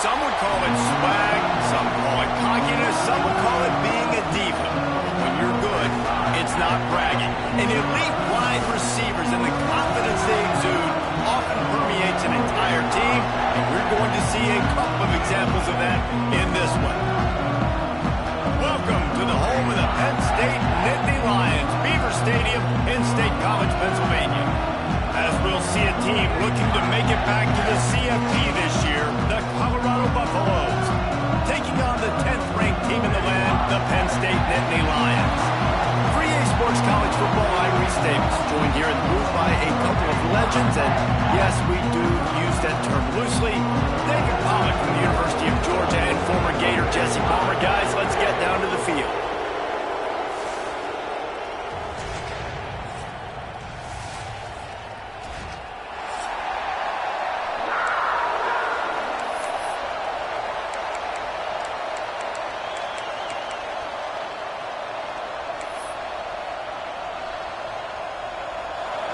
Some would call it swag, some call it cockiness, some would call it being a diva. When you're good, it's not bragging. And elite wide receivers and the confidence they exude often permeates an entire team, and we're going to see a couple of examples of that in this one. Welcome to the home of the Penn State Nittany Lions, Beaver Stadium in State College, Pennsylvania. As we'll see a team looking to make it back to the CFP this year, the Colorado Buffaloes, taking on the 10th-ranked team in the land, the Penn State Nittany Lions. 3A Sports College Football, I'm Reese Davis, joined here in the booth by a couple of legends, and yes, we do use that term loosely. David Pollock from the University of Georgia and former Gator Jesse Palmer. Guys, let's get down to the field.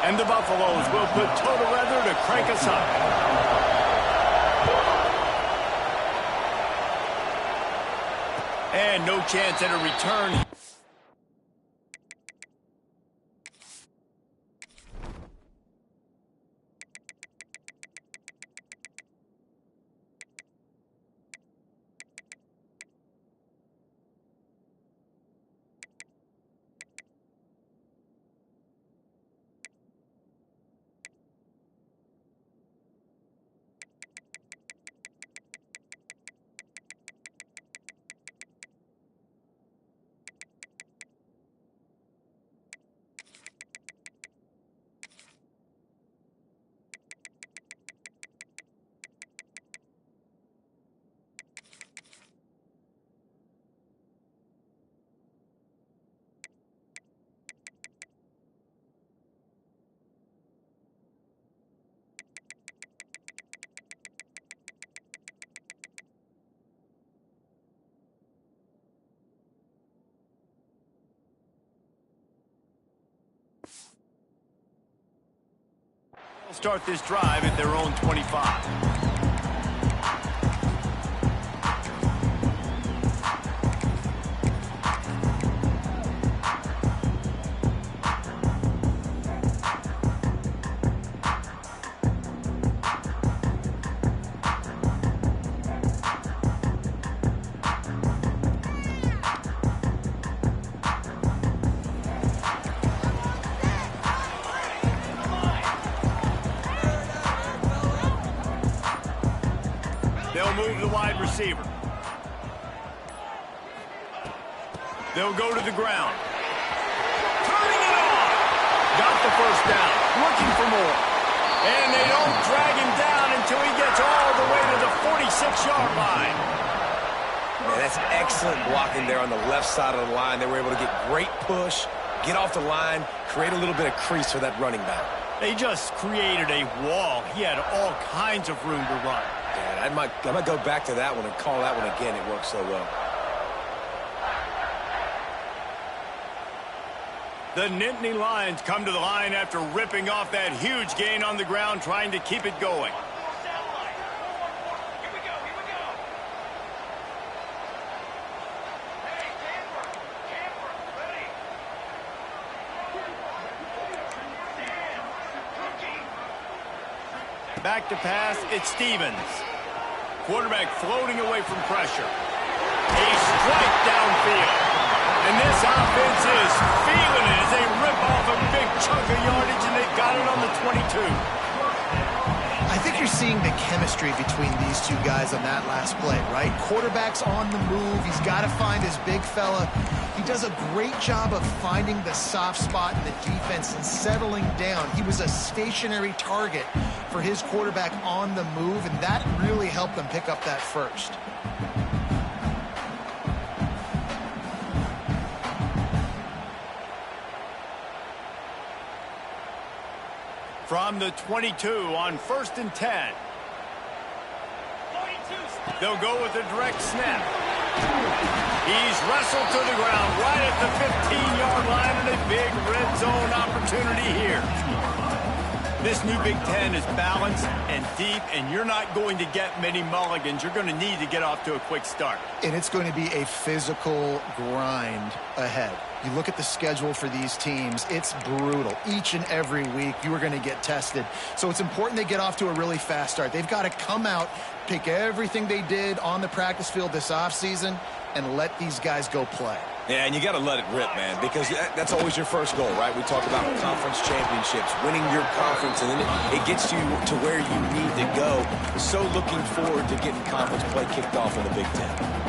And the Buffaloes will put total leather to crank us up. And no chance at a return. start this drive at their own 25. They'll move the wide receiver. They'll go to the ground. Turning it on. Got the first down. Looking for more. And they don't drag him down until he gets all the way to the 46-yard line. Man, that's excellent blocking there on the left side of the line. They were able to get great push, get off the line, create a little bit of crease for that running back. They just created a wall. He had all kinds of room to run. Yeah, I might go back to that one and call that one again. It worked so well. The Nittany Lions come to the line after ripping off that huge gain on the ground, trying to keep it going. Back to pass, it's Stevens. Quarterback floating away from pressure. A strike downfield. And this offense is feeling it as they rip off a big chunk of yardage, and they've got it on the 22. I think you're seeing the chemistry between these two guys on that last play, right? Quarterback's on the move. He's got to find his big fella. He does a great job of finding the soft spot in the defense and settling down. He was a stationary target for his quarterback on the move, and that really helped them pick up that first. From the 22 on 1st and 10. They'll go with a direct snap. He's wrestled to the ground right at the 15-yard line, and a big red zone opportunity here. This new Big Ten is balanced and deep, and you're not going to get many mulligans. You're going to need to get off to a quick start. And it's going to be a physical grind ahead. You look at the schedule for these teams, it's brutal. Each and every week, you are going to get tested. So it's important they get off to a really fast start. They've got to come out, pick everything they did on the practice field this offseason, and let these guys go play. Yeah, and you got to let it rip, man, because that's always your first goal, right? We talk about conference championships, winning your conference, and then it gets you to where you need to go. So looking forward to getting conference play kicked off in the Big Ten.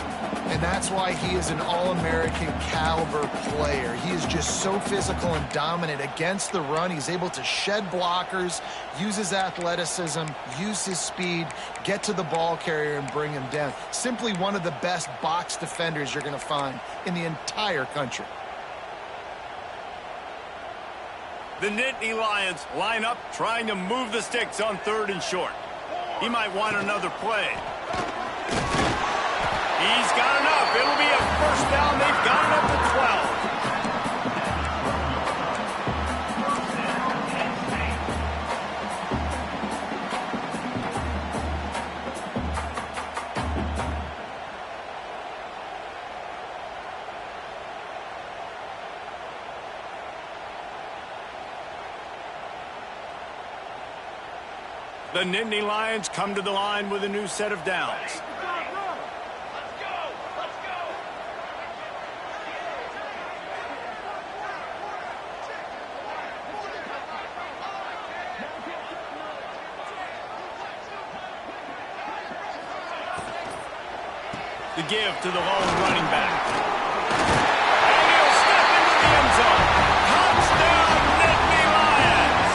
And that's why he is an All-American caliber player. He is just so physical and dominant against the run. He's able to shed blockers, use his athleticism, use his speed, get to the ball carrier and bring him down. Simply one of the best box defenders you're going to find in the entire country. The Nittany Lions line up, trying to move the sticks on 3rd and short. He might want another play. He's got enough. It'll be a first down. They've got it up to 12. The Nittany Lions come to the line with a new set of downs. The give to the lone running back. And he'll step into the end zone. Touchdown, Nittany Lions!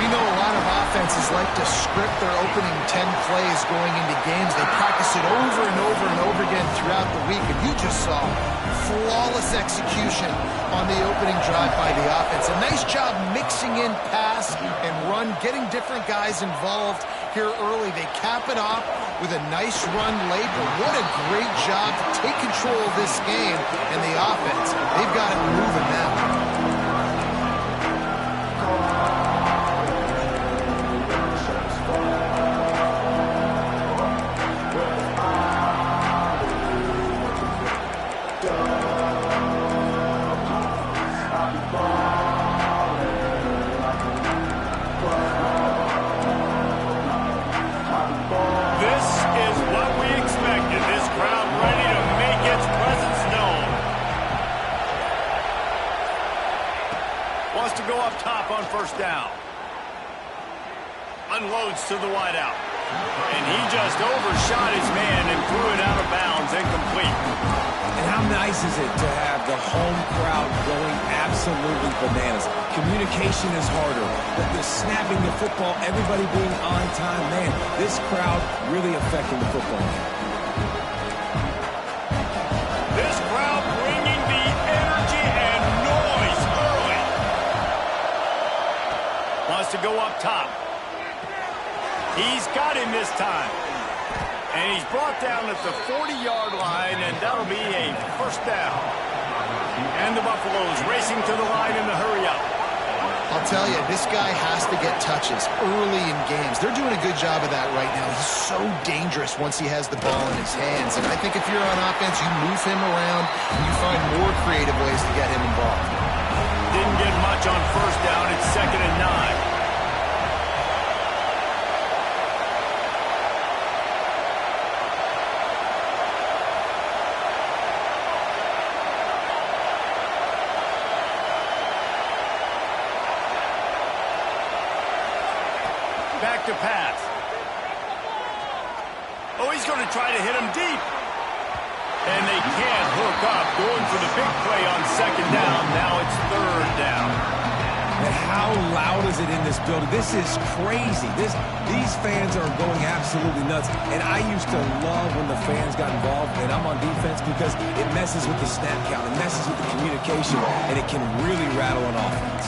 We know a lot of offenses like to script their opening 10 plays going into games. They practice it over and over and over again throughout the week, and you just saw flawless execution on the opening drive by the offense. A nice job mixing in pass and run, getting different guys involved here early. They cap it off with a nice run late, but what a great job to take control of this game and the offense. They've got it moving now. Wants to go up top on first down. Unloads to the wideout. And he just overshot his man and threw it out of bounds, incomplete. And how nice is it to have the home crowd going absolutely bananas? Communication is harder. The snapping the football, everybody being on time. Man, this crowd really affecting the football game. This crowd bringing the energy and noise early. Wants to go up top. He's got him this time. And he's brought down at the 40-yard line, and that'll be a first down. And the Buffaloes racing to the line in the hurry-up. I'll tell you, this guy has to get touches early in games. They're doing a good job of that right now. He's so dangerous once he has the ball in his hands. And I think if you're on offense, you move him around, and you find more creative ways to get him involved. Didn't get much on first down. It's 2nd and 9. Back to pass. Oh, he's going to try to hit him deep. And they can't hook up. Going for the big play on 2nd down. Now it's 3rd down. And how loud is it in this building? This is crazy. These fans are going absolutely nuts. And I used to love when the fans got involved, and I'm on defense because it messes with the snap count. It messes with the communication, and it can really rattle an offense.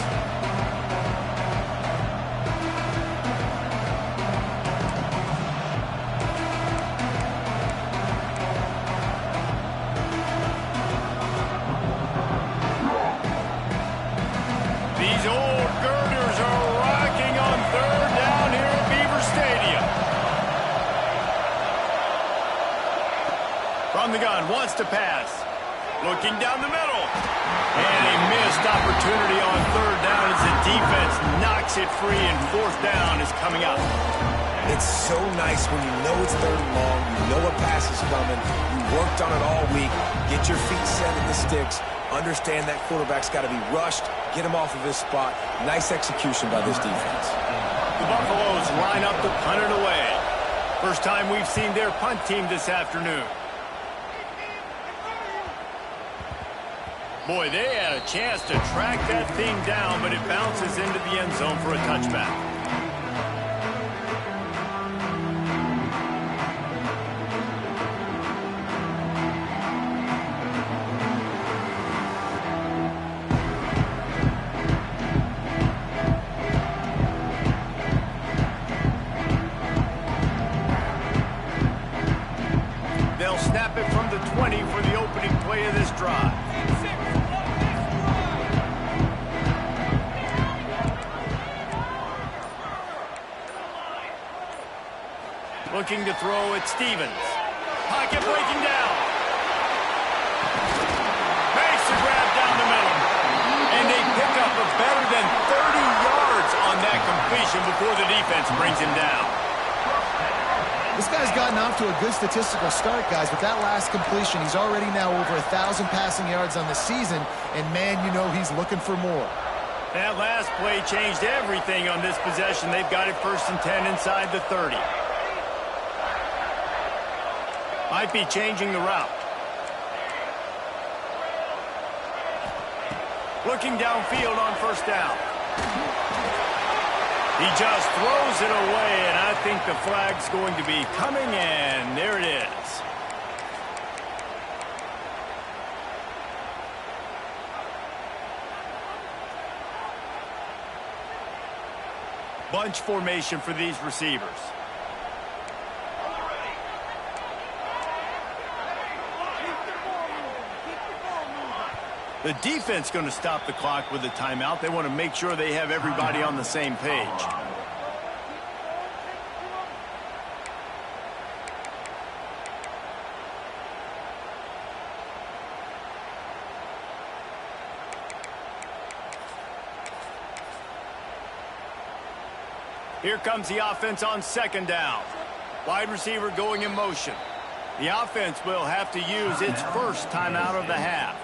These old girders are rocking on 3rd down here at Beaver Stadium. From the gun, wants to pass. Looking down the middle. And a missed opportunity on 3rd down as the defense knocks it free, and 4th down is coming up. It's so nice when you know it's 3rd and long, you know a pass is coming, you worked on it all week, get your feet set in the sticks, understand that quarterback's got to be rushed, get him off of his spot. Nice execution by this defense. The Buffaloes line up to punt it away. First time we've seen their punt team this afternoon. Boy, they had a chance to track that thing down, but it bounces into the end zone for a touchback. They'll snap it from the 20 for the opening play of this drive. Looking to throw at Stevens. Pocket breaking down. Makes the grab down the middle. And they pick up a better than 30 yards on that completion before the defense brings him down. This guy's gotten off to a good statistical start, guys. With that last completion, he's already now over 1,000 passing yards on the season. And, man, you know he's looking for more. That last play changed everything on this possession. They've got it 1st and 10 inside the 30. Might be changing the route. Looking downfield on 1st down. He just throws it away, and I think the flag's going to be coming, and there it is. Bunch formation for these receivers. The defense going to stop the clock with a timeout. They want to make sure they have everybody on the same page. Here comes the offense on 2nd down. Wide receiver going in motion. The offense will have to use its first timeout of the half.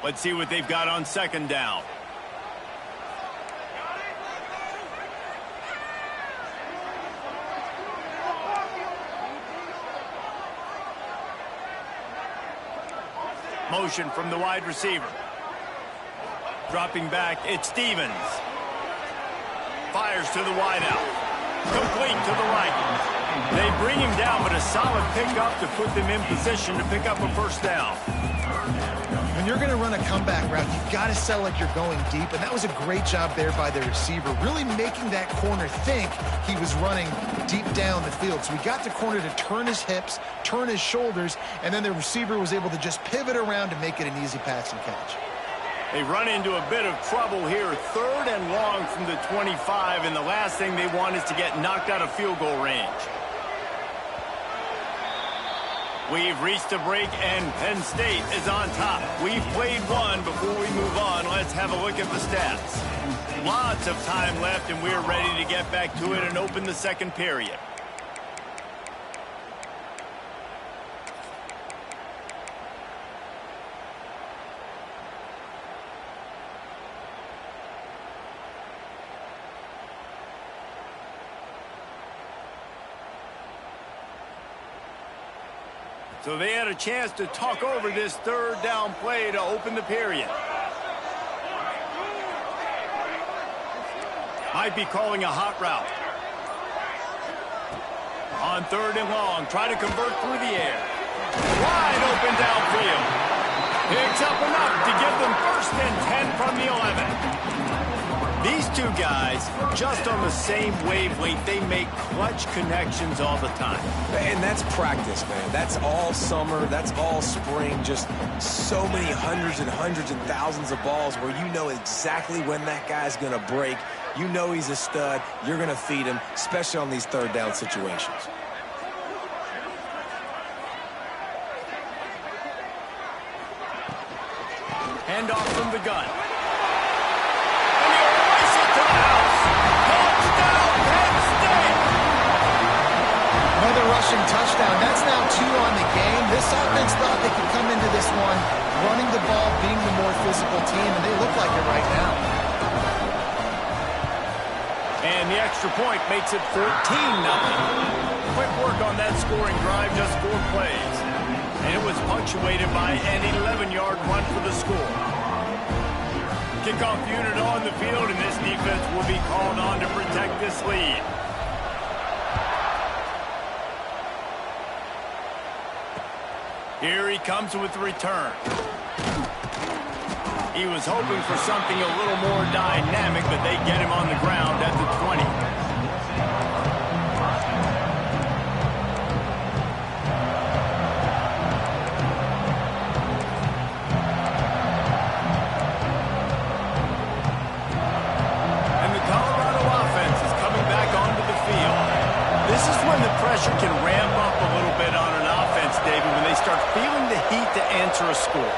Let's see what they've got on second down. Motion from the wide receiver. Dropping back, it's Stevens. Fires to the wideout. Complete to the right. They bring him down, but a solid pickup to put them in position to pick up a first down. When you're going to run a comeback route, you've got to sell like you're going deep, and that was a great job there by the receiver, really making that corner think he was running deep down the field. So he got the corner to turn his hips, turn his shoulders, and then the receiver was able to just pivot around to make it an easy pass and catch. They run into a bit of trouble here, 3rd and long from the 25, and the last thing they want is to get knocked out of field goal range. We've reached a break, and Penn State is on top. We've played one. Before we move on, let's have a look at the stats. Lots of time left, and we're ready to get back to it and open the second period. So they had a chance to talk over this 3rd down play to open the period. Might be calling a hot route. On 3rd and long, try to convert through the air. Wide open downfield. Picks up enough to give them 1st and 10 from the 11. These two guys, just on the same wavelength, they make clutch connections all the time. And that's practice, man. That's all summer. That's all spring. Just so many hundreds and thousands of balls where you know exactly when that guy's going to break. You know he's a stud. You're going to feed him, especially on these 3rd down situations. Handoff from the gun. Touchdown, Penn State! Another rushing touchdown. That's now 2 on the game. This offense thought they could come into this one running the ball, being the more physical team, and they look like it right now. And the extra point makes it 14-0. Quick work on that scoring drive, just 4 plays. And it was punctuated by an 11-yard run for the score. Kickoff unit on the field, and this defense will be called on to protect this lead. Here he comes with the return. He was hoping for something a little more dynamic, but they get him on the ground at the 20. Pressure can ramp up a little bit on an offense, David, when they start feeling the heat to answer a score.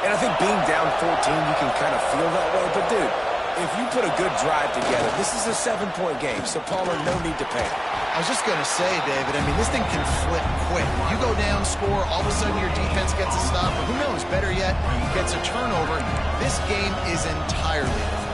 And I think being down 14, you can kind of feel that way. But, dude, if you put a good drive together, this is a 7-point game, so Palmer, no need to panic. I was just going to say, David, I mean, this thing can flip quick. You go down, score, all of a sudden your defense gets a stop, or who knows, better yet, gets a turnover. This game is entirely different.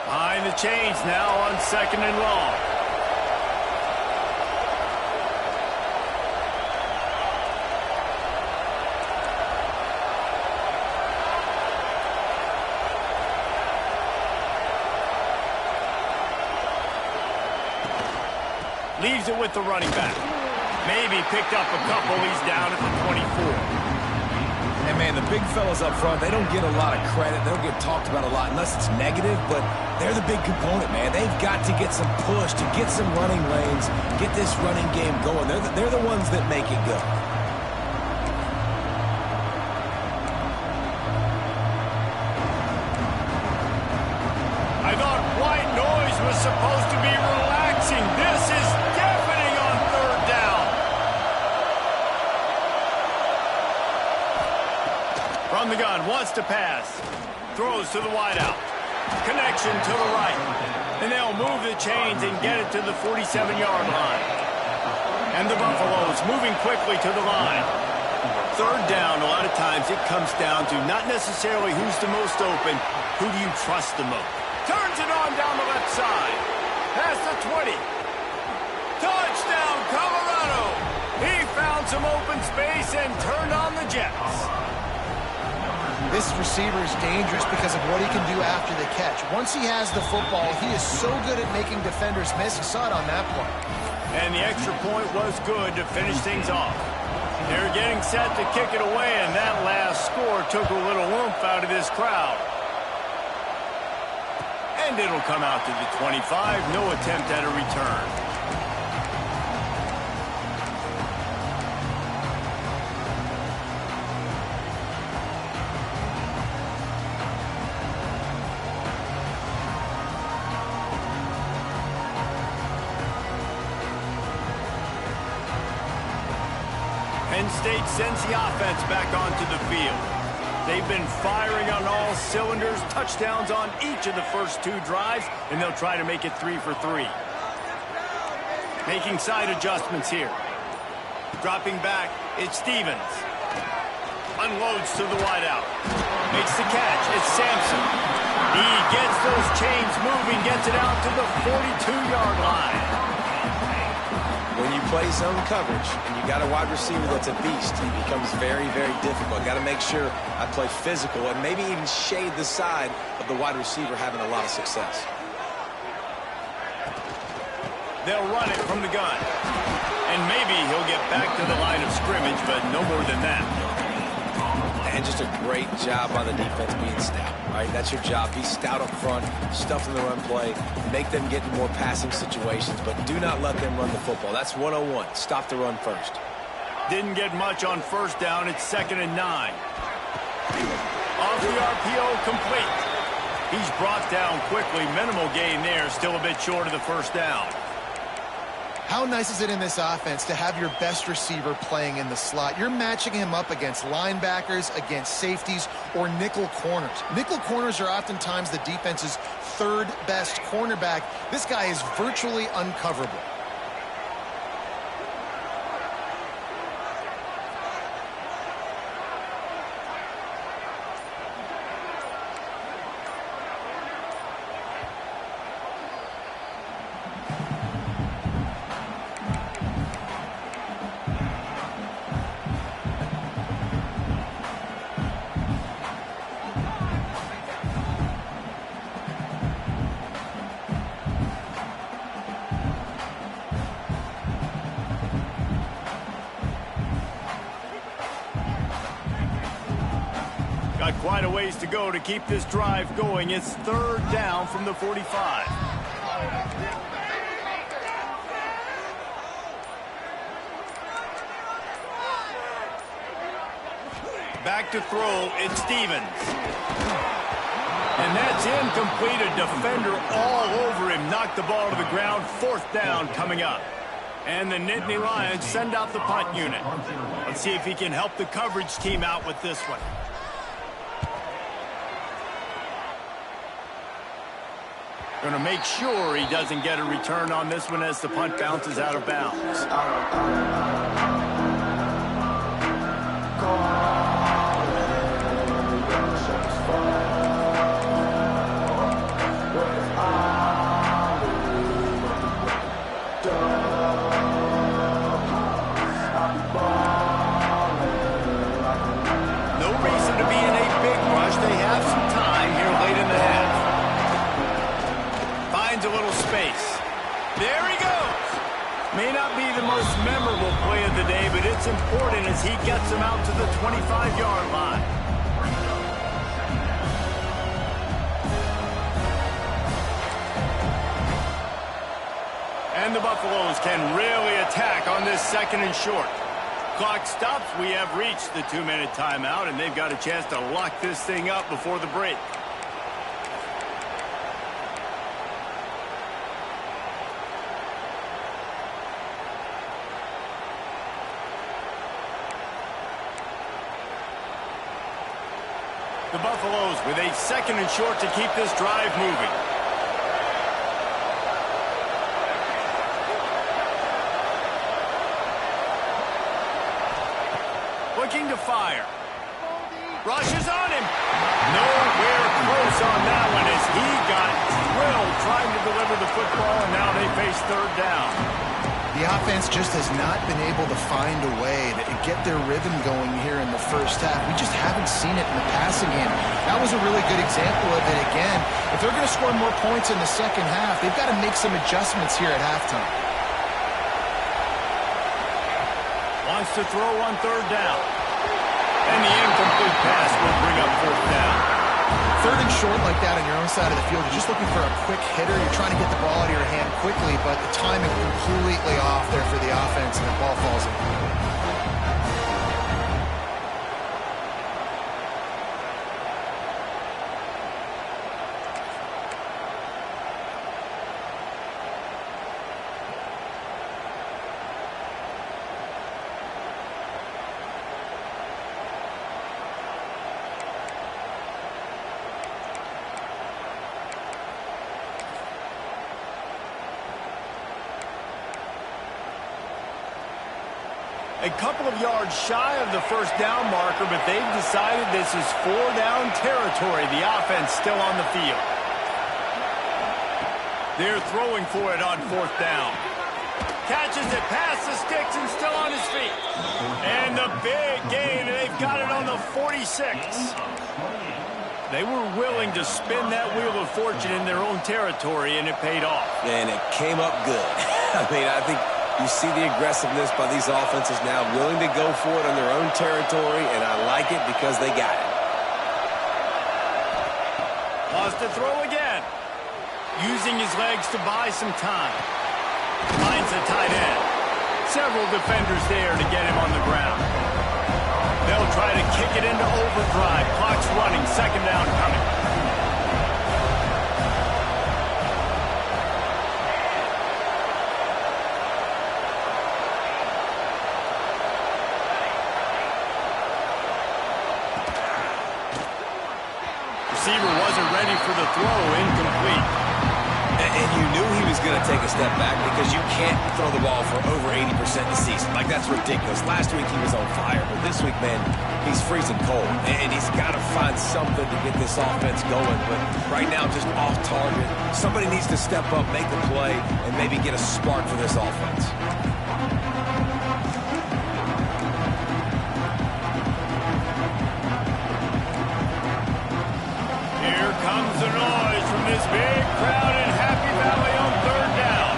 Behind the chains now on 2nd and long. Leaves it with the running back. Maybe picked up a couple. He's down at the 24. And, man, the big fellas up front, they don't get a lot of credit. They don't get talked about a lot unless it's negative, but they're the big component, man. They've got to get some push, to get some running lanes, get this running game going. They're the ones that make it go. I thought white noise was supposed to be relaxing. This is deafening on 3rd down. From the gun, wants to pass. Throws to the wideout. Connection to the right. And they'll move the chains and get it to the 47-yard line. And the Buffaloes moving quickly to the line. Third down, a lot of times it comes down to not necessarily who's the most open, who do you trust the most. Turns it on down the left side. Past the 20. Touchdown, Colorado! He found some open space and turned on the Jets. This receiver is dangerous because of what he can do after the catch. Once he has the football, he is so good at making defenders miss. You saw it on that play. And the extra point was good to finish things off. They're getting set to kick it away, and that last score took a little oomph out of this crowd. And it'll come out to the 25. No attempt at a return. Penn State sends the offense back onto the field. They've been firing on all cylinders, touchdowns on each of the first two drives, and they'll try to make it 3 for 3. Making side adjustments here. Dropping back, it's Stevens. Unloads to the wideout. Makes the catch, it's Sampson. He gets those chains moving, gets it out to the 42-yard line. When you play zone coverage and you got a wide receiver that's a beast, it becomes very, very difficult. Got to make sure I play physical and maybe even shade the side of the wide receiver having a lot of success. They'll run it from the gun. And maybe he'll get back to the line of scrimmage, but no more than that. And just a great job on the defense being stout, right? That's your job. Be stout up front, stuff in the run play, make them get in more passing situations, but do not let them run the football. That's 101. Stop the run first. Didn't get much on first down. It's 2nd and 9. Off the RPO, complete. He's brought down quickly. Minimal gain there. Still a bit short of the first down. How nice is it in this offense to have your best receiver playing in the slot? You're matching him up against linebackers, against safeties, or nickel corners. Nickel corners are oftentimes the defense's third best cornerback. This guy is virtually uncoverable. Got quite a ways to go to keep this drive going. It's 3rd down from the 45. Back to throw, it's Stevens. And that's incomplete. A defender all over him. Knocked the ball to the ground. 4th down coming up. And the Nittany Lions send out the punt unit. Let's see if he can help the coverage team out with this one. Going to make sure he doesn't get a return on this one as the punt bounces out of bounds. No reason to be in a big rush. They have some time here late in the half. Finds a little space. There he goes. May not be the most memorable play of the day, but it's important as he gets him out to the 25-yard line. And the Buffaloes can really attack on this 2nd and short. Clock stops. We have reached the 2-minute timeout, and they've got a chance to lock this thing up before the break. The Buffaloes with a 2nd and short to keep this drive moving. Looking to fire. Rushes on him. Nowhere close on that one as he got drilled trying to deliver the football, and now they face 3rd down. The offense just has not been able to find a way to get their rhythm going here in the first half. We just haven't seen it in the passing game. That was a really good example of it again. If they're going to score more points in the second half, they've got to make some adjustments here at halftime. Wants to throw on 3rd down. And the incomplete pass will bring up 4th down. 3rd and short like that on your own side of the field, you're just looking for a quick hitter. You're trying to get the ball out of your hand quickly, but the timing completely off there for the offense, and the ball falls in. A couple of yards shy of the 1st down marker, but they've decided this is 4-down territory. The offense still on the field. They're throwing for it on 4th down. Catches it past the sticks and still on his feet. And the big gain, and they've got it on the 46. They were willing to spin that wheel of fortune in their own territory, and it paid off. And it came up good. I think you see the aggressiveness by these offenses now, willing to go for it on their own territory, and I like it because they got it. Wants to throw again. Using his legs to buy some time. Finds a tight end. Several defenders there to get him on the ground. They'll try to kick it into overdrive. Clock's running. 2nd down coming. Receiver wasn't ready for the throw. Incomplete. And you knew he was going to take a step back because you can't throw the ball for over 80% of the season. Like, that's ridiculous. Last week he was on fire, but this week, man, he's freezing cold. And he's got to find something to get this offense going. But right now, just off target. Somebody needs to step up, make a play, and maybe get a spark for this offense. Here comes the noise from this big crowd in Happy Valley on 3rd down.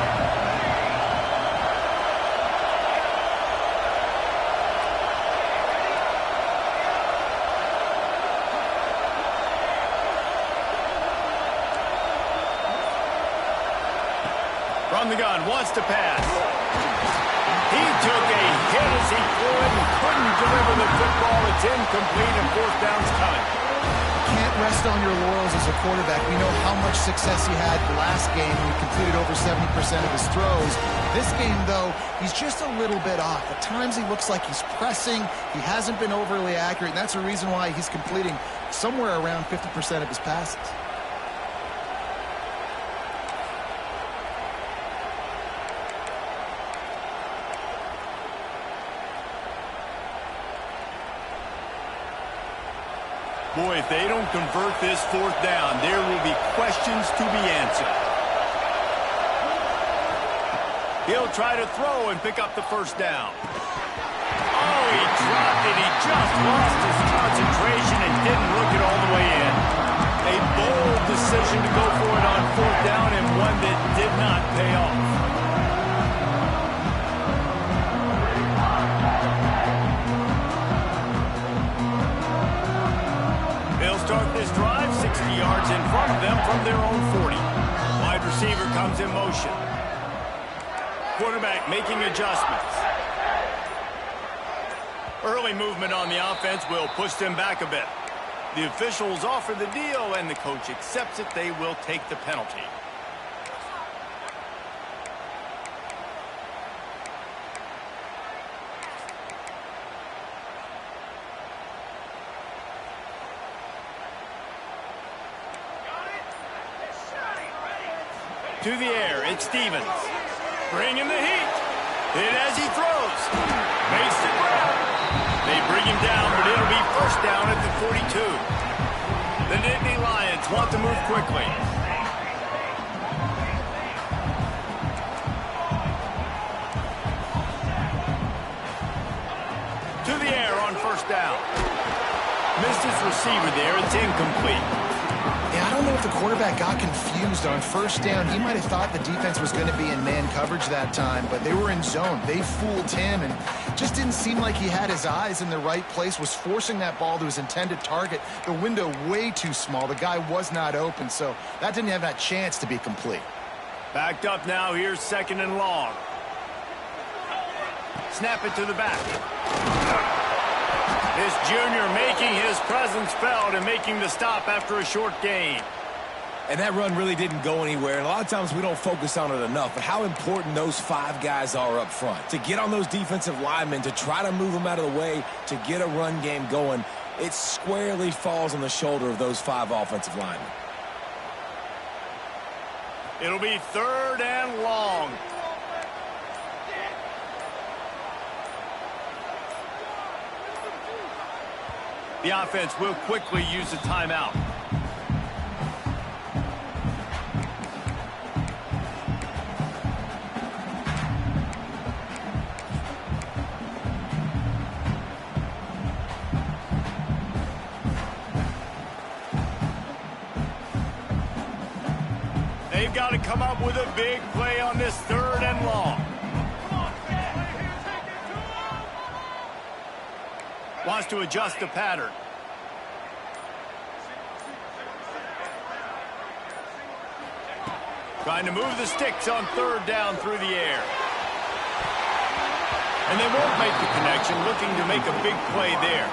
From the gun, wants to pass. He took a hit as he threw it and couldn't deliver the football. It's incomplete and 4th down's coming. Can't rest on your laurels as a quarterback. We know how much success he had last game when he completed over 70% of his throws. This game, though, he's just a little bit off. At times he looks like he's pressing. He hasn't been overly accurate, and that's the reason why he's completing somewhere around 50% of his passes. Boy, if they don't convert this 4th down, there will be questions to be answered. He'll try to throw and pick up the 1st down. Oh, he dropped it. He just lost his concentration and didn't look it all the way in. A bold decision to go for it on 4th down and one that did not pay off. Start this drive 60 yards in front of them from their own 40. Wide receiver comes in motion. Quarterback making adjustments. Early movement on the offense will push them back a bit. The officials offer the deal and the coach accepts it. They will take the penalty. To the air, it's Stevens. Bringing the heat. Hit as he throws. Makes the grab. They bring him down, but it'll be first down at the 42. The Nittany Lions want to move quickly. To the air on first down. Missed his receiver there. It's incomplete. Yeah, I don't know if the quarterback got confused on first down. He might have thought the defense was going to be in man coverage that time, but they were in zone. They fooled him and just didn't seem like he had his eyes in the right place, was forcing that ball to his intended target. The window way too small. The guy was not open, so that didn't have that chance to be complete. Backed up now. Here's second and long. Snap it to the back. This junior making his presence felt and making the stop after a short gain. And that run really didn't go anywhere. And a lot of times we don't focus on it enough, but how important those 5 guys are up front. To get on those defensive linemen, to try to move them out of the way, to get a run game going, it squarely falls on the shoulder of those 5 offensive linemen. It'll be third and long. The offense will quickly use a timeout. They've got to come up with a big play on this third and long. Wants to adjust the pattern. Trying to move the sticks on third down through the air. And they won't make the connection, looking to make a big play there.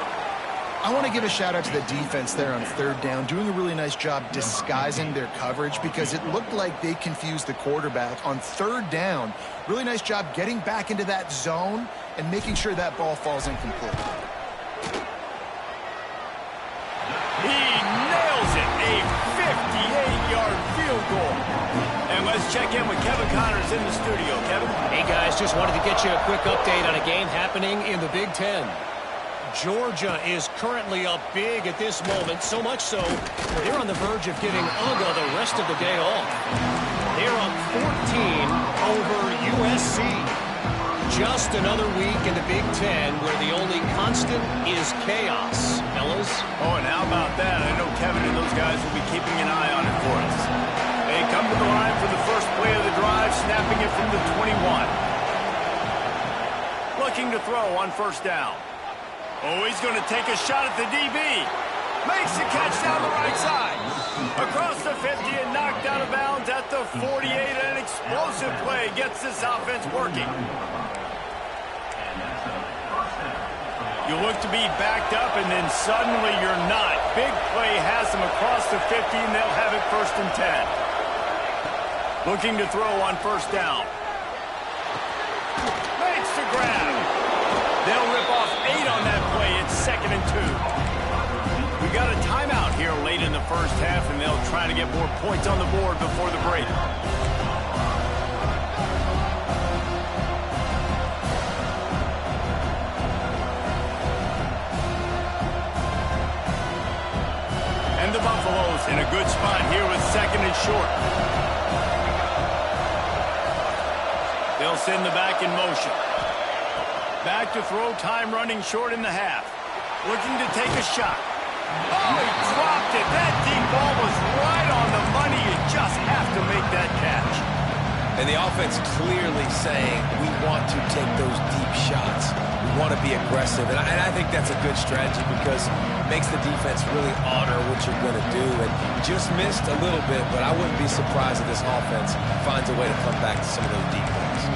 I want to give a shout out to the defense there on third down, doing a really nice job disguising their coverage because it looked like they confused the quarterback on third down. Really nice job getting back into that zone and making sure that ball falls incomplete. He nails it, a 58-yard field goal. And let's check in with Kevin Connors in the studio. Kevin? Hey, guys, just wanted to get you a quick update on a game happening in the Big Ten. Georgia is currently up big at this moment, so much so they're on the verge of giving UGA the rest of the day off. They're up 14 over USC. Just another week in the Big Ten where the only constant is chaos, fellas. Oh, and how about that? I know Kevin and those guys will be keeping an eye on it for us. They come to the line for the first play of the drive, snapping it from the 21. Looking to throw on first down. Oh, he's going to take a shot at the DB. Makes the catch down the right side. Across the 50 and knocked out of bounds at the 48. An explosive play gets this offense working. You look to be backed up, and then suddenly you're not. Big play has them across the 50, and they'll have it first and 10. Looking to throw on first down. Makes the grab. They'll rip off 8 on that play. It's second and 2. We got a timeout here late in the first half, and they'll try to get more points on the board before the break. And the Buffaloes in a good spot here with second and short. They'll send the back in motion. Back to throw, time running short in the half. Looking to take a shot. Oh, he dropped it. That deep ball was right on the money. You just have to make that catch. And the offense clearly saying, we want to take those deep shots. We want to be aggressive. And I think that's a good strategy because it makes the defense really honor what you're going to do. And just missed a little bit, but I wouldn't be surprised if this offense finds a way to come back to some of those deep balls.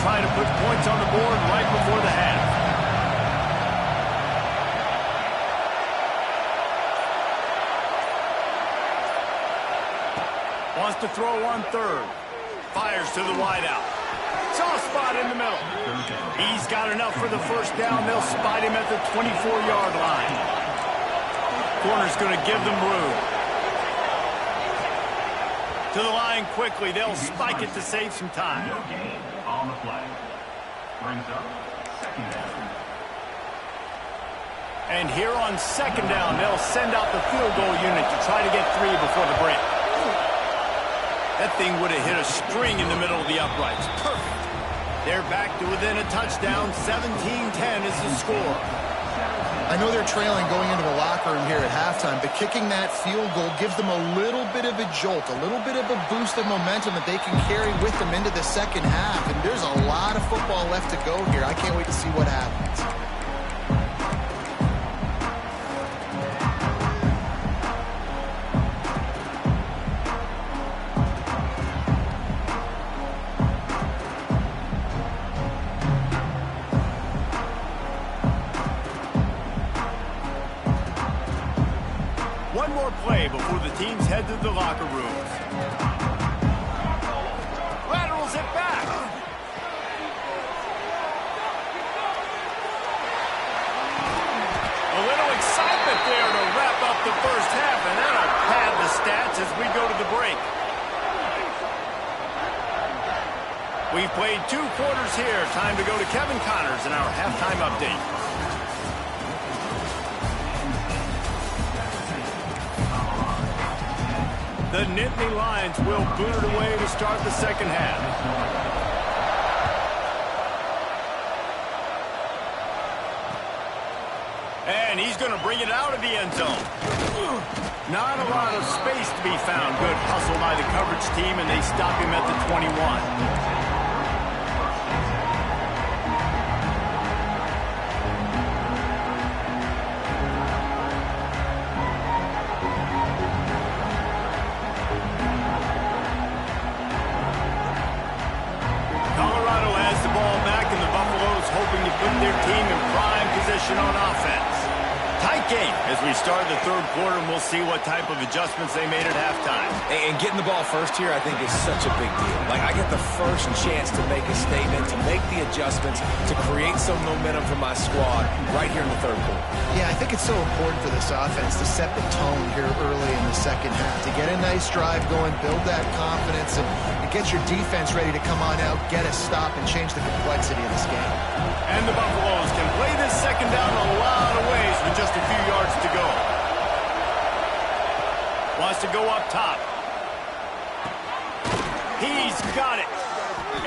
Try to put points on the board right before the half. Wants to throw on third. fires to the wideout. Soft spot in the middle. He's got enough for the first down. They'll spot him at the 24-yard line. Corner's going to give them room. To the line quickly. They'll spike it to save some time. On the play. Brings up second down. And here on second down, they'll send out the field goal unit to try to get 3 before the break. That thing would have hit a string in the middle of the uprights. Perfect. They're back to within a touchdown. 17-10 is the score. I know they're trailing going into the locker room here at halftime, but kicking that field goal gives them a little bit of a jolt, a little bit of a boost of momentum that they can carry with them into the second half. And there's a lot of football left to go here. I can't wait to see what happens. One more play before the teams head to the locker rooms. Laterals it back. A little excitement there to wrap up the first half, and that'll pad the stats as we go to the break. We've played 2 quarters here. Time to go to Kevin Connors in our halftime update. The Nittany Lions will boot it away to start the second half. And he's going to bring it out of the end zone. Not a lot of space to be found. Good hustle by the coverage team, and they stop him at the 21. Hoping to put their team in prime position on offense. Tight game as we start the third quarter, and we'll see what type of adjustments they made at halftime. And getting the ball first here, I think, is such a big deal. Like, I get the first chance to make a statement, to make the adjustments, to create some momentum for my squad right here in the third quarter. Yeah, I think it's so important for this offense to set the tone here early in the second half, to get a nice drive going, build that confidence, and get your defense ready to come on out, get a stop, and change the complexity of this game. And the Buffaloes can play this second down a lot of ways with just a few yards to go. Wants to go up top. He's got it.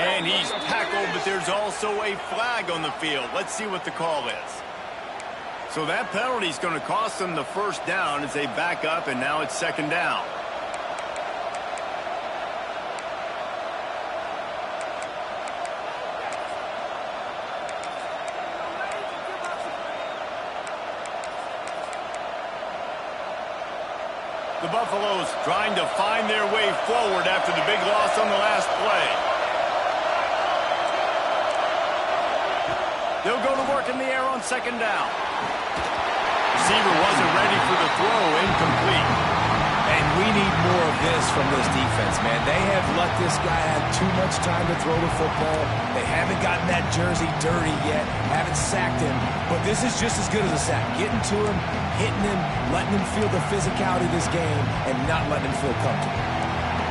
And he's tackled, but there's also a flag on the field. Let's see what the call is. So that penalty is going to cost them the first down as they back up, and now it's second down. The Buffaloes trying to find their way forward after the big loss on the last play. They'll go to work in the air on second down. Receiver wasn't ready for the throw, incomplete. And we need more of this from this defense, man. They have let this guy have too much time to throw the football. They haven't gotten that jersey dirty yet, haven't sacked him. But this is just as good as a sack. Getting to him, hitting him, letting him feel the physicality of this game, and not letting him feel comfortable.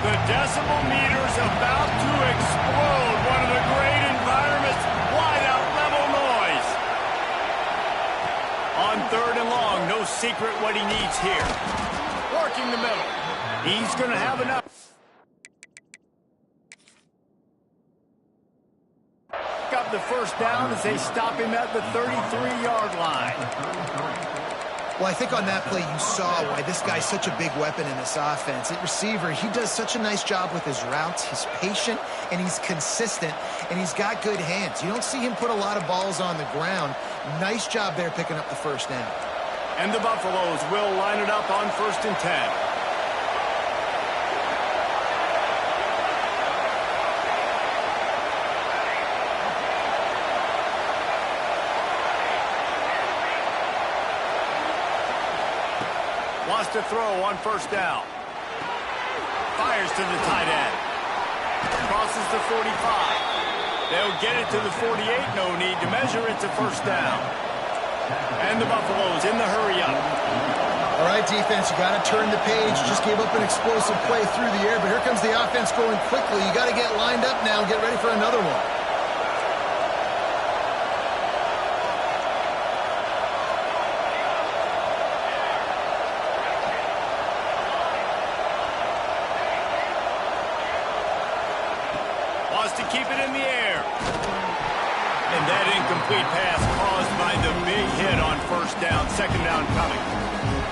The decibel meter's about to explode. One of the great environments, wide out level noise. On third and long, no secret what he needs here. Working the middle. He's going to have enough. Up the first down as they stop him at the 33-yard line. Well, I think on that play you saw why this guy's such a big weapon in this offense. At receiver, he does such a nice job with his routes. He's patient, and he's consistent, and he's got good hands. You don't see him put a lot of balls on the ground. Nice job there picking up the first down. And the Buffaloes will line it up on 1st and 10. To throw on first down. Fires to the tight end. crosses the 45. They'll get it to the 48. No need to measure. It's a first down. And the Buffaloes in the hurry-up. All right, defense, you got to turn the page. Just gave up an explosive play through the air, but here comes the offense going quickly. You got to get lined up now and get ready for another one. Wants to keep it in the air. And that incomplete pass caused by the big hit on first down. Second down coming.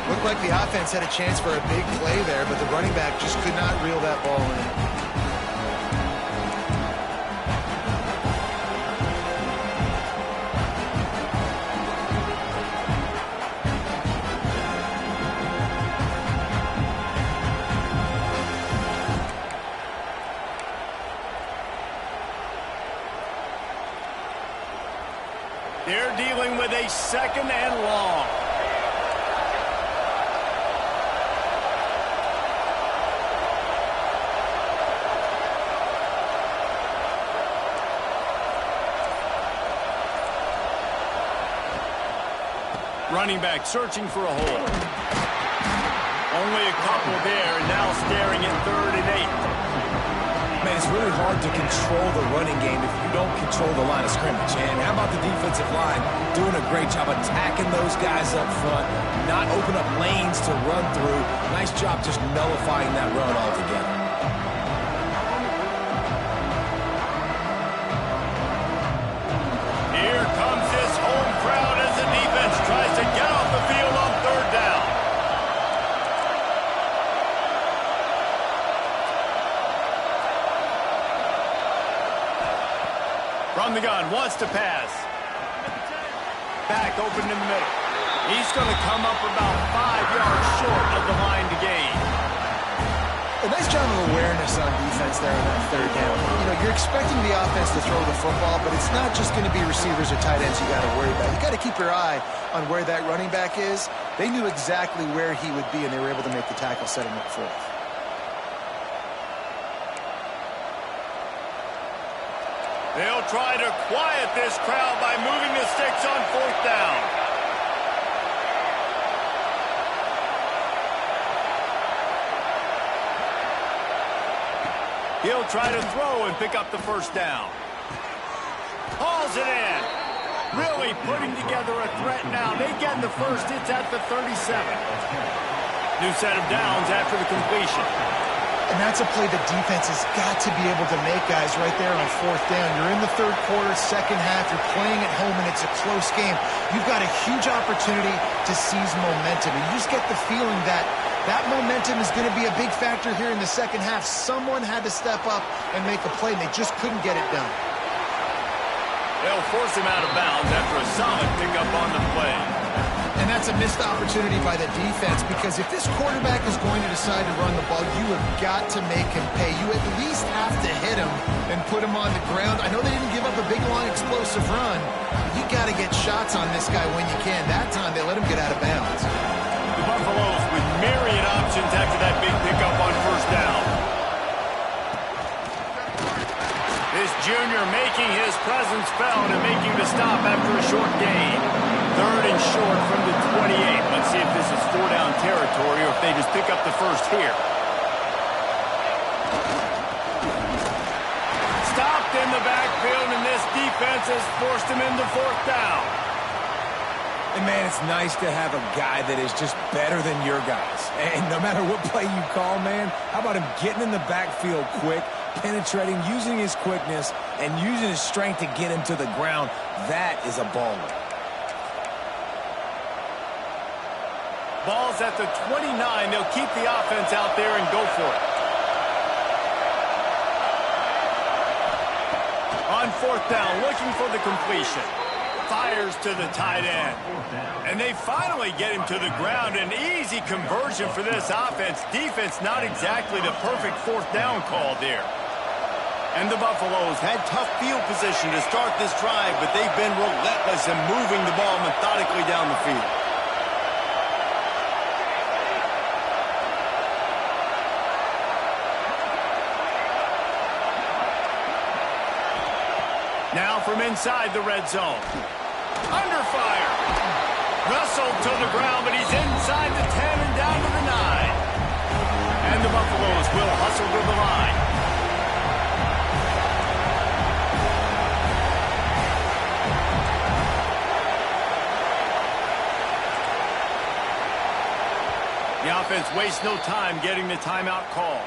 Looked like the offense had a chance for a big play there, but the running back just could not reel that ball in. They're dealing with a second and long. Running back searching for a hole. Only a couple there, and now staring at 3rd and 8. Man, it's really hard to control the running game if you don't control the line of scrimmage. And how about the defensive line doing a great job attacking those guys up front, not open up lanes to run through. Nice job just nullifying that run altogether. Here comes this home crowd as the defense tries to get off the field on 3rd down. From the gun, wants to pass. Back open in the middle. He's going to come up about 5 yards short of the line to gain. A nice job of awareness on defense there on that 3rd down. You know, you're expecting the offense to throw the football, but it's not just going to be receivers or tight ends you got to worry about. You got to keep your eye on where that running back is. They knew exactly where he would be, and they were able to make the tackle, set him up for it. They'll try to quiet this crowd by moving the sticks on 4th down. He'll try to throw and pick up the first down. Hauls it in. Really putting together a threat now. They get the first. It's at the 37. New set of downs after the completion. And that's a play the defense has got to be able to make, guys, right there on 4th down. You're in the 3rd quarter, second half. You're playing at home, and it's a close game. You've got a huge opportunity to seize momentum. And you just get the feeling that that momentum is going to be a big factor here in the second half. Someone had to step up and make a play, and they just couldn't get it done. They'll force him out of bounds after a solid pickup on the play. And that's a missed opportunity by the defense, because if this quarterback is going to decide to run the ball, you have got to make him pay. You at least have to hit him and put him on the ground. I know they didn't give up a big, long, explosive run, but you got to get shots on this guy when you can. That time, they let him get out of bounds. The Buffaloes with myriad options after that big pickup on first down. This junior making his presence felt and making the stop after a short gain. 3rd and short from the 28. Let's see if this is 4-down territory or if they just pick up the first here. Stopped in the backfield, and this defense has forced him into 4th down. And, man, it's nice to have a guy that is just better than your guys. And no matter what play you call, man, how about him getting in the backfield quick, penetrating, using his quickness, and using his strength to get him to the ground? That is a baller. Ball's at the 29. They'll keep the offense out there and go for it. On 4th down, looking for the completion. Fires to the tight end. And they finally get him to the ground. An easy conversion for this offense. Defense not exactly the perfect 4th down call there. And the Buffaloes had tough field position to start this drive, but they've been relentless in moving the ball methodically down the field. from inside the red zone. Under fire. Wrestled to the ground, but he's inside the 10 and down to the 9. And the Buffaloes will hustle to the line. The offense wastes no time getting the timeout call.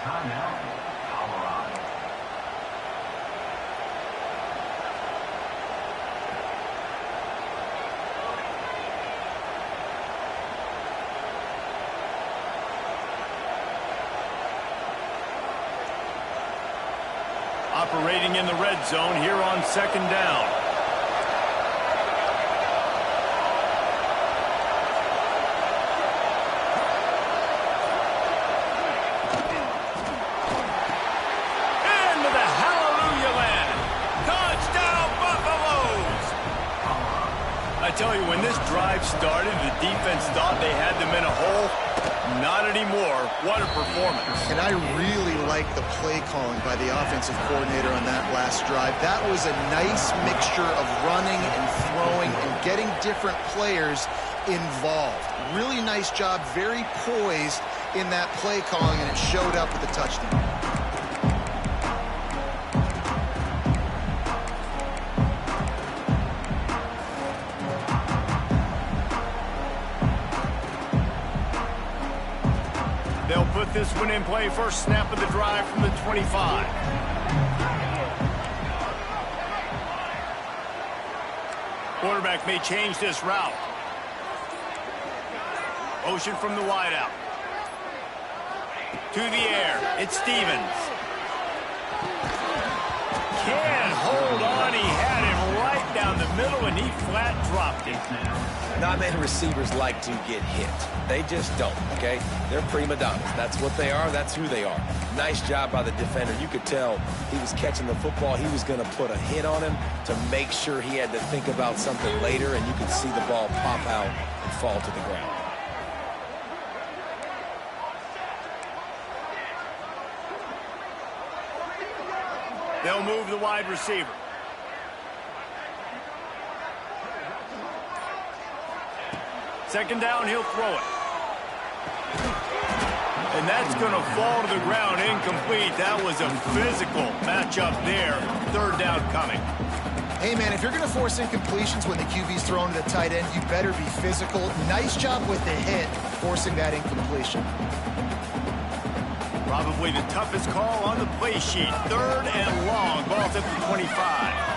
Timeout, Colorado. Operating in the red zone here on second down. Into the hallelujah land. Touchdown, Buffaloes! I tell you, when this drive started, the defense thought they had them in a hole. Not anymore. What a performance. And I really like the play calling by the offensive coordinator on that last drive. That was a nice mixture of running and throwing and getting different players involved. Really nice job, very poised in that play calling, and it showed up with the touchdown. They'll put this one in play. First snap of the drive from the 25. Quarterback may change this route. Motion from the wideout. To the air. It's Stevens. Can't hold on. He had him right down the middle, and he flat dropped it. Not many receivers like to get hit. They just don't, okay? They're prima donnas. That's what they are. That's who they are. Nice job by the defender. You could tell he was catching the football. He was going to put a hit on him to make sure he had to think about something later, and you could see the ball pop out and fall to the ground. They'll move the wide receiver. Second down, he'll throw it. And that's going to fall to the ground, incomplete. That was a physical matchup there. Third down coming. Hey, man, if you're going to force incompletions when the QB's thrown to the tight end, you better be physical. Nice job with the hit, forcing that incompletion. Probably the toughest call on the play sheet. Third and long. Ball's at the 25.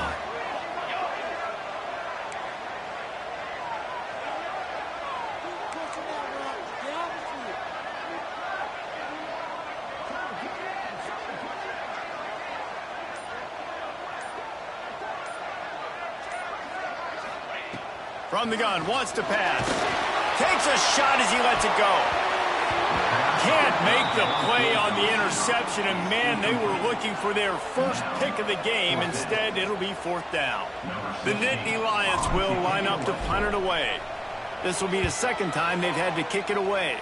From the gun, wants to pass. Takes a shot as he lets it go. Can't make the play on the interception, and man, they were looking for their first pick of the game. Instead, it'll be fourth down. The Nittany Lions will line up to punt it away. This will be the second time they've had to kick it away.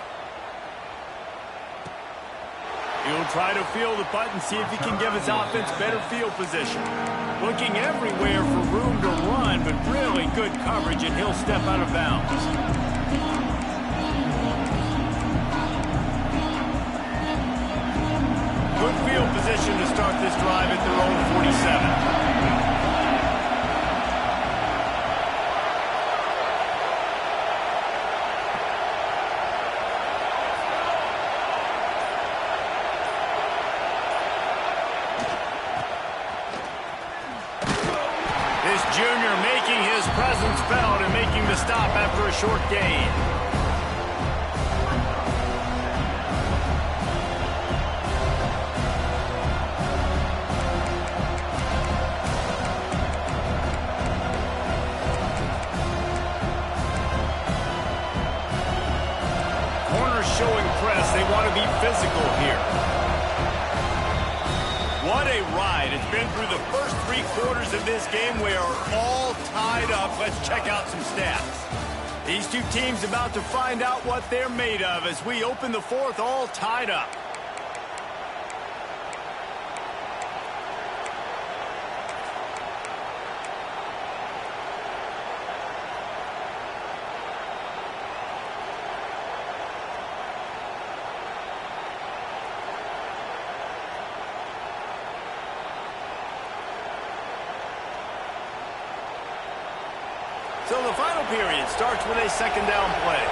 He'll try to field the punt and see if he can give his offense better field position. Looking everywhere for room to run, but really good coverage, and he'll step out of bounds. Good field position to start this drive at their own 47. Junior making his presence felt and making the stop after a short gain. Corners showing press. They want to be physical here. What a ride. It's been through the first 3 quarters of this game. We are all tied up. Let's check out some stats. These two teams about to find out what they're made of as we open the fourth, all tied up. So the final period starts with a second down play.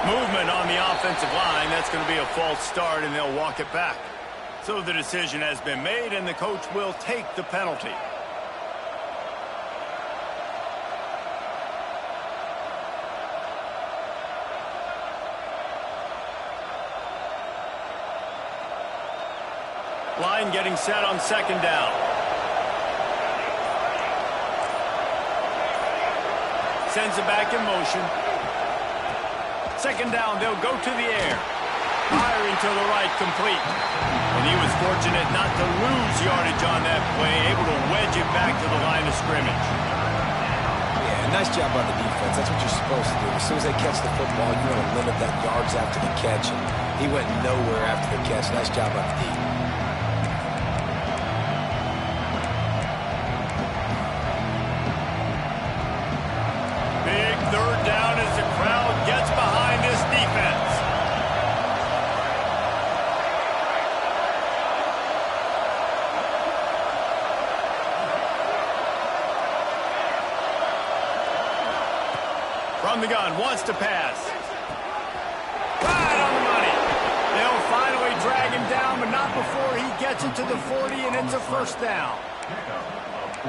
Movement on the offensive line. That's going to be a false start, and they'll walk it back. So the decision has been made, and the coach will take the penalty. Line getting set on second down. Sends it back in motion. Second down, they'll go to the air. Firing to the right, complete. And he was fortunate not to lose yardage on that play, able to wedge it back to the line of scrimmage. Yeah, nice job by the defense. That's what you're supposed to do. As soon as they catch the football, you want to limit that yards after the catch. And he went nowhere after the catch. Nice job by the defense. Third down as the crowd gets behind this defense. From the gun, wants to pass. Right on the money. They'll finally drag him down, but not before he gets into the 40, and it's a first down.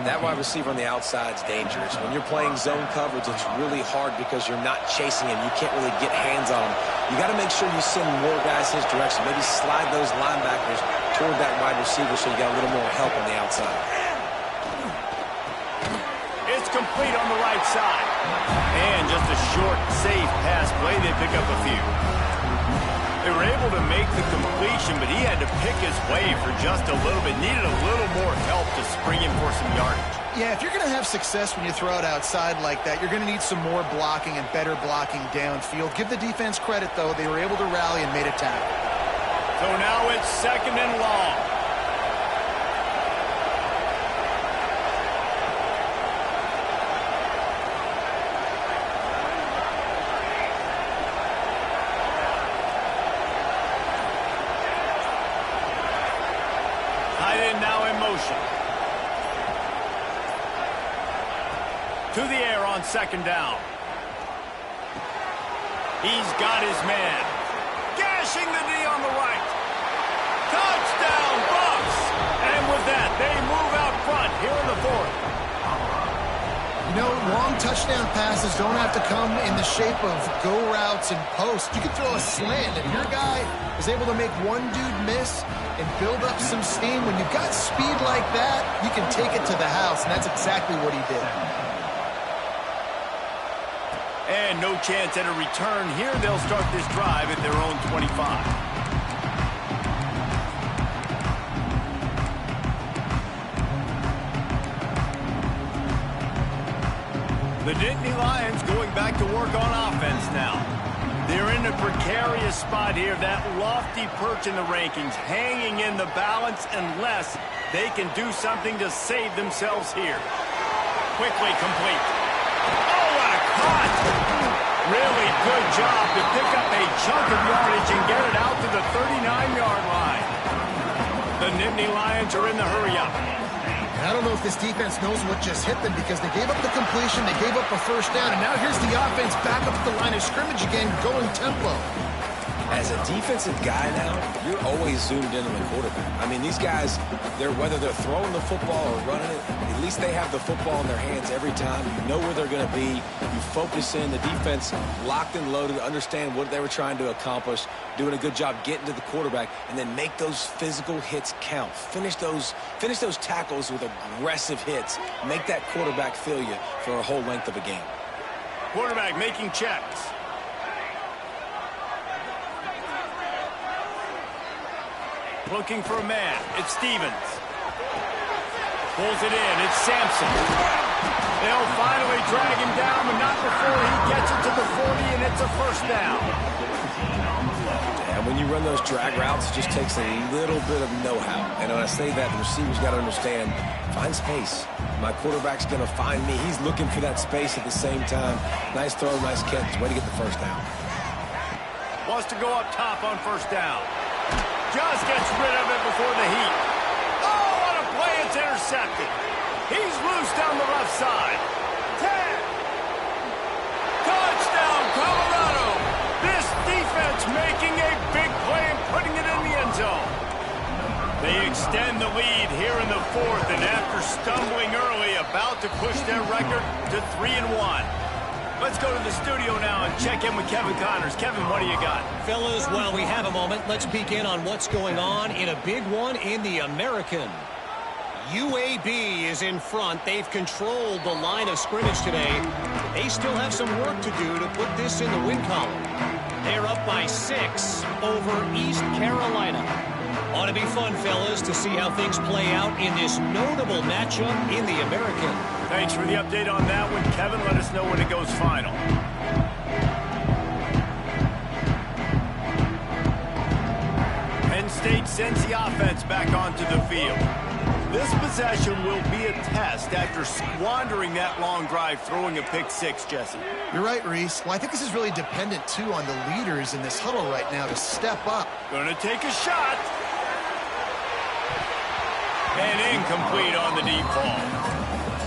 That wide receiver on the outside is dangerous. When you're playing zone coverage, it's really hard because you're not chasing him. You can't really get hands on him. You got to make sure you send more guys his direction. Maybe slide those linebackers toward that wide receiver so you got a little more help on the outside. It's complete on the right side. And just a short, safe pass play. They pick up a few. They were able to make the completion, but he had to pick his way for just a little bit. Needed a little more help to spring him for some yardage. Yeah, if you're going to have success when you throw it outside like that, you're going to need some more blocking and better blocking downfield. Give the defense credit, though. They were able to rally and made a tackle. So now it's second and long. Now in motion. To the air on second down. He's got his man. Gashing the knee on the right. Touchdown, Bucs! And with that, they move out front here in the fourth. You know, long touchdown passes don't have to come in the shape of go routes and posts. You can throw a slant. If your guy is able to make one dude miss and build up some steam, when you've got speed like that, you can take it to the house, and that's exactly what he did. And no chance at a return here. They'll start this drive at their own 25. The Nittany Lions going back to work on offense now. They're in a precarious spot here, that lofty perch in the rankings, hanging in the balance unless they can do something to save themselves here. Quickly complete. Oh, what a cut! Really good job to pick up a chunk of yardage and get it out to the 39-yard line. The Nittany Lions are in the hurry-up. I don't know if this defense knows what just hit them because they gave up the completion, they gave up a first down, and now here's the offense back up at the line of scrimmage again, going tempo. As a defensive guy now, you're always zoomed in on the quarterback. I mean, these guys, whether they're throwing the football or running it, at least they have the football in their hands every time. You know where they're going to be. You focus in. The defense locked and loaded, understand what they were trying to accomplish, doing a good job getting to the quarterback, and then make those physical hits count. Finish those tackles with aggressive hits. Make that quarterback feel you for a whole length of a game. Quarterback making checks. Looking for a man. It's Stevens. Pulls it in. It's Sampson. They'll finally drag him down, but not before he gets it to the 40, and it's a first down. And when you run those drag routes, it just takes a little bit of know-how. And when I say that, the receiver's got to understand, find space. My quarterback's going to find me. He's looking for that space at the same time. Nice throw, nice catch. Way to get the first down. Wants to go up top on first down. Just gets rid of it before the heat. Oh, what a play. It's intercepted. He's loose down the left side. 10. Touchdown, Colorado. This defense making a big play and putting it in the end zone. They extend the lead here in the fourth, and after stumbling early, about to push their record to 3-1. Let's go to the studio now and check in with Kevin Connors. Kevin, what do you got? Fellas, while we have a moment, let's peek in on what's going on in a big one in the American. UAB is in front. They've controlled the line of scrimmage today. They still have some work to do to put this in the win column. They're up by 6 over East Carolina. Ought to be fun, fellas, to see how things play out in this notable matchup in the American. Thanks for the update on that one, Kevin. Let us know when it goes final. Penn State sends the offense back onto the field. This possession will be a test after squandering that long drive, throwing a pick six, Jesse. You're right, Reese. Well, I think this is really dependent, too, on the leaders in this huddle right now to step up. Gonna take a shot. And incomplete on the deep ball.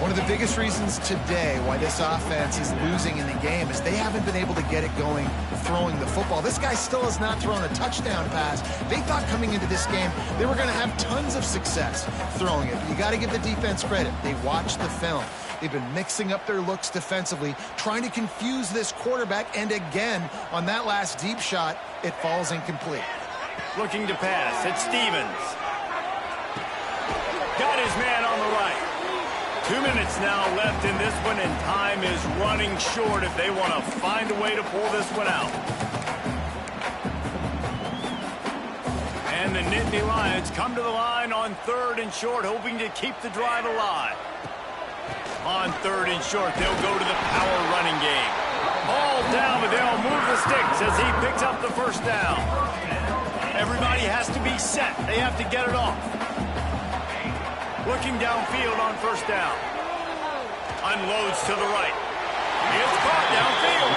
One of the biggest reasons today why this offense is losing in the game is they haven't been able to get it going throwing the football. This guy still has not thrown a touchdown pass. They thought coming into this game they were going to have tons of success throwing it. But you got to give the defense credit. They watched the film. They've been mixing up their looks defensively, trying to confuse this quarterback, and again, on that last deep shot, it falls incomplete. Looking to pass. It's Stevens. Got his man on the right. 2 minutes now left in this one, and time is running short if they want to find a way to pull this one out. And the Nittany Lions come to the line on 3rd and short, hoping to keep the drive alive. On 3rd and short, they'll go to the power running game. Ball down, but they'll move the sticks as he picks up the first down. Everybody has to be set. They have to get it off. Looking downfield on first down. Unloads to the right. It's caught downfield.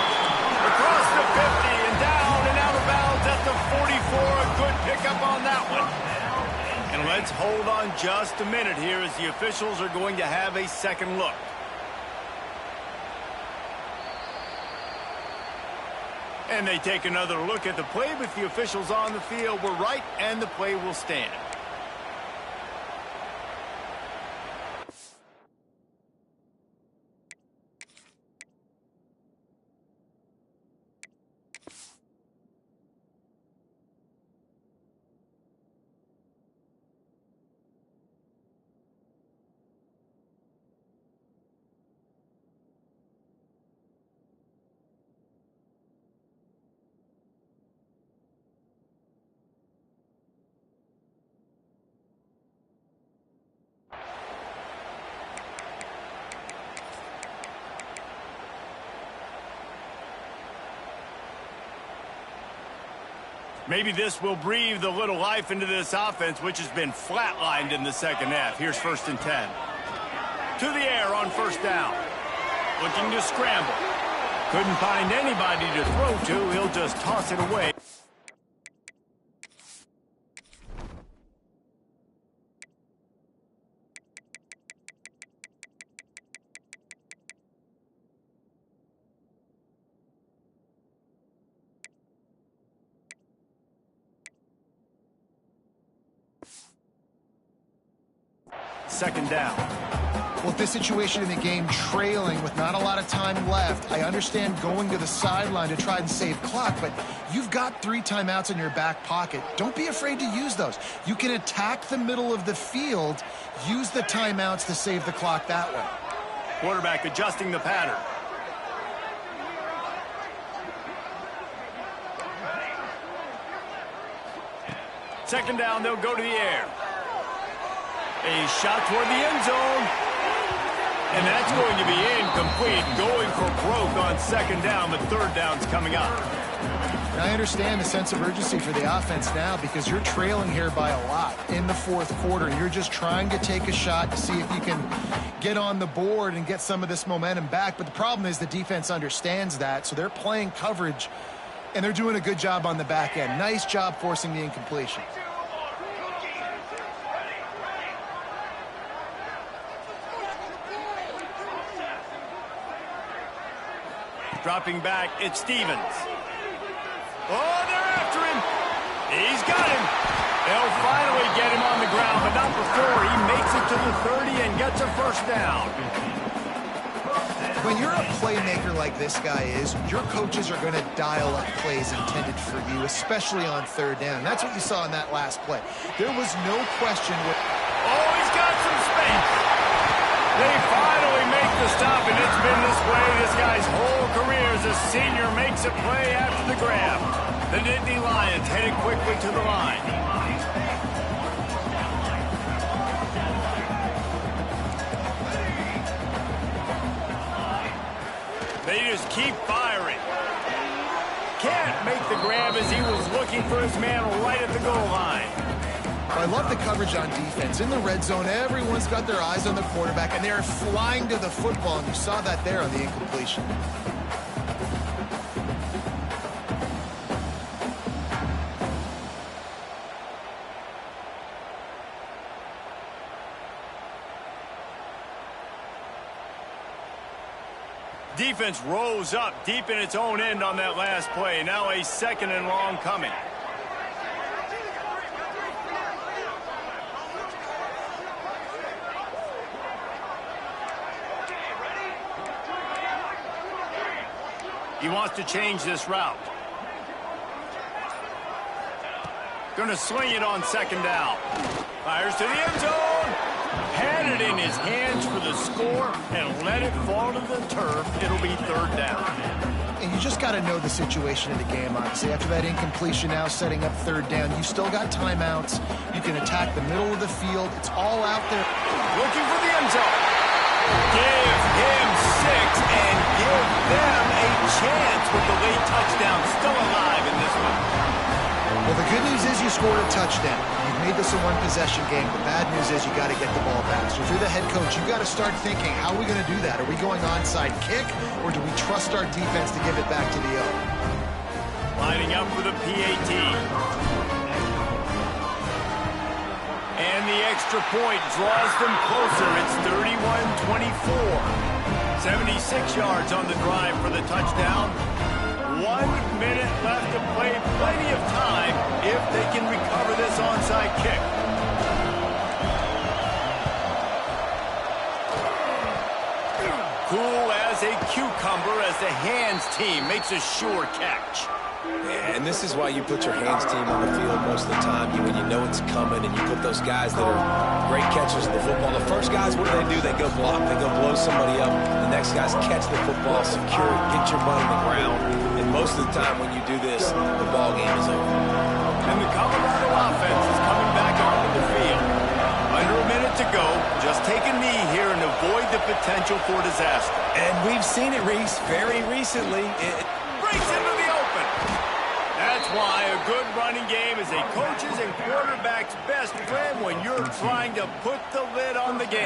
Across the 50 and down and out of bounds at the 44. A good pickup on that one. And let's hold on just a minute here as the officials are going to have a second look. And they take another look at the play with the officials on the field. We're right, and the play will stand. Maybe this will breathe a little life into this offense, which has been flatlined in the second half. Here's 1st and 10. To the air on first down. Looking to scramble. Couldn't find anybody to throw to. He'll just toss it away. Second down. Well, with this situation in the game, trailing with not a lot of time left, I understand going to the sideline to try and save clock, but you've got 3 timeouts in your back pocket. Don't be afraid to use those. You can attack the middle of the field, use the timeouts to save the clock that way. Quarterback adjusting the pattern. Second down, they'll go to the air. A shot toward the end zone. And that's going to be incomplete. Going for broke on second down, but third down's coming up. And I understand the sense of urgency for the offense now because you're trailing here by a lot in the 4th quarter. You're just trying to take a shot to see if you can get on the board and get some of this momentum back. But the problem is the defense understands that, so they're playing coverage, and they're doing a good job on the back end. Nice job forcing the incompletion. Dropping back, it's Stevens. Oh, they're after him. He's got him. They'll finally get him on the ground, but not before he makes it to the 30 and gets a first down. When you're a playmaker like this guy is, your coaches are going to dial up plays intended for you, especially on third down. That's what you saw in that last play. There was no question. Oh, he's got some space. They finally make the stop, and it's been this way this guy's whole career as a senior makes a play after the grab. The Nittany Lions headed quickly to the line. They just keep firing. Can't make the grab as he was looking for his man right at the goal line. I love the coverage on defense. In the red zone, everyone's got their eyes on the quarterback, and they're flying to the football, and you saw that there on the incompletion. Defense rose up deep in its own end on that last play. Now a 2nd and long coming. He wants to change this route. Gonna swing it on 2nd down. Fires to the end zone. Had it in his hands for the score and let it fall to the turf. It'll be 3rd down. And you just got to know the situation of the game, obviously. After that incompletion, now setting up 3rd down, you still got timeouts. You can attack the middle of the field. It's all out there. Looking for the end zone. Give him 6 and give them a chance with the late touchdown still alive in this one. Well, the good news is you scored a touchdown. You've made this a one-possession game. The bad news is you got to get the ball back. So if you're the head coach, you got to start thinking, how are we going to do that? Are we going onside kick, or do we trust our defense to give it back to the O? Lining up for the PAT. And the extra point draws them closer. It's 31-24. 76 yards on the drive for the touchdown. 1 minute left to play. Plenty of time if they can recover this onside kick. Cool as a cucumber as the hands team makes a sure catch. Yeah, and this is why you put your hands team on the field most of the time. When you know it's coming, and you put those guys that are great catchers of the football. The first guys, what do? They go block. They go blow somebody up. The next guys catch the football, secure it, get your butt on the ground. And most of the time when you do this, the ball game is over. And the Colorado offense is coming back onto the field. Under a minute to go. Just take a knee here and avoid the potential for disaster. And we've seen it, Reese, very recently. It breaks into the open. That's why a good running game is a coach's and quarterback's best friend when you're trying to put the lid on the game.